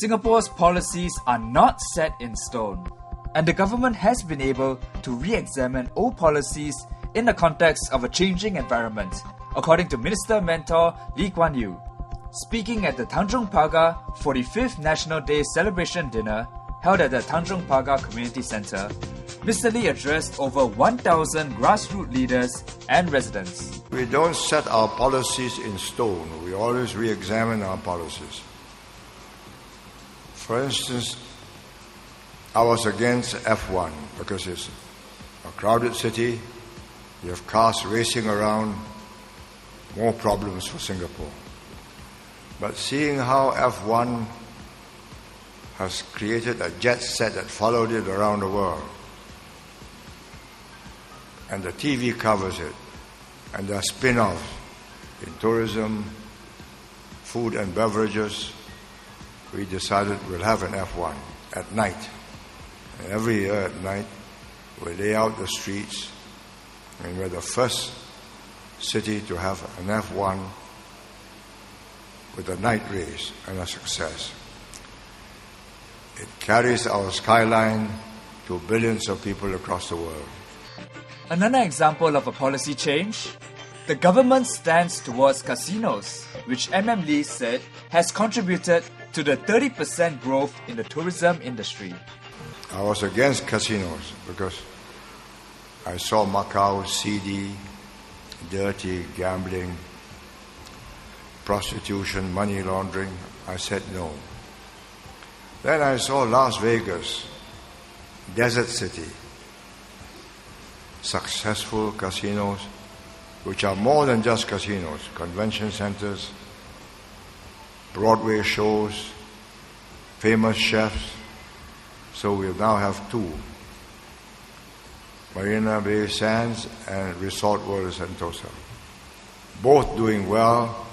Singapore's policies are not set in stone, and the government has been able to re-examine old policies in the context of a changing environment, according to Minister Mentor Lee Kuan Yew. Speaking at the Tanjong Pagar 45th National Day celebration dinner held at the Tanjong Pagar Community Centre, Mr. Lee addressed over 1,000 grassroots leaders and residents. We don't set our policies in stone. We always re-examine our policies. For instance, I was against F1 because it's a crowded city. You have cars racing around, more problems for Singapore. But seeing how F1 has created a jet set that followed it around the world, and the TV covers it, and there are spin-offs in tourism, food and beverages, we decided we'll have an F1 at night. And every year at night, we lay out the streets, and we're the first city to have an F1 with a night race and a success. It carries our skyline to billions of people across the world. Another example of a policy change, the government's stance towards casinos, which MM Lee said has contributed to the 30% growth in the tourism industry. I was against casinos because I saw Macau seedy, dirty, gambling, prostitution, money laundering. I said no. Then I saw Las Vegas, desert city, successful casinos, which are more than just casinos, convention centers, Broadway shows, famous chefs. So we now have two, Marina Bay Sands and Resort World Sentosa. Both doing well,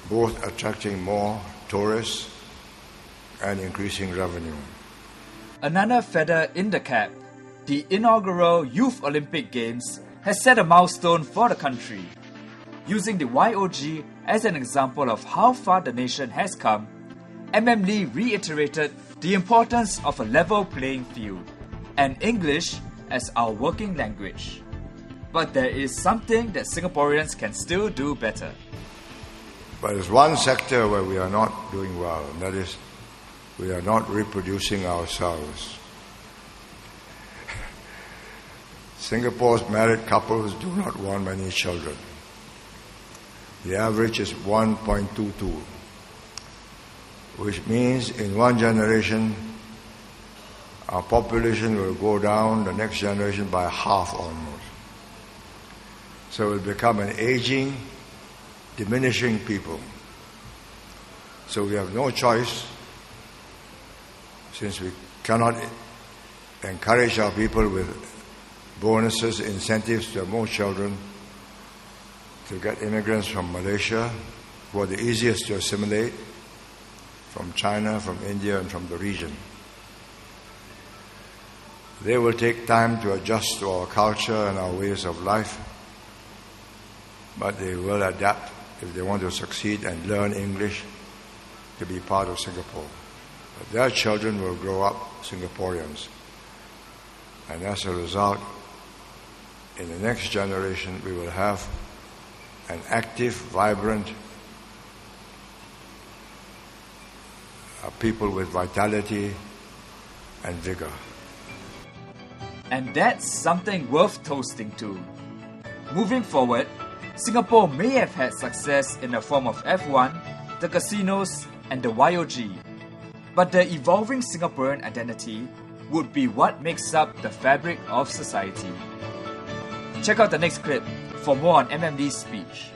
both attracting more tourists and increasing revenue. Another feather in the cap, the inaugural Youth Olympic Games has set a milestone for the country. Using the YOG as an example of how far the nation has come, MM Lee reiterated the importance of a level playing field and English as our working language. But there is something that Singaporeans can still do better. But there's one sector where we are not doing well, and that is we are not reproducing ourselves. Singapore's married couples do not want many children. The average is 1.22, which means in one generation, our population will go down the next generation by half almost. So we'll become an aging, diminishing people. So we have no choice, since we cannot encourage our people with bonuses, incentives to have more children, to get immigrants from Malaysia, who are the easiest to assimilate, from China, from India, and from the region. They will take time to adjust to our culture and our ways of life, but they will adapt if they want to succeed and learn English to be part of Singapore. But their children will grow up Singaporeans. And as a result, in the next generation, we will have an active, vibrant people with vitality and vigor. And that's something worth toasting to. Moving forward, Singapore may have had success in the form of F1, the casinos, and the YOG. But the evolving Singaporean identity would be what makes up the fabric of society. Check out the next clip for more on MM Lee's speech.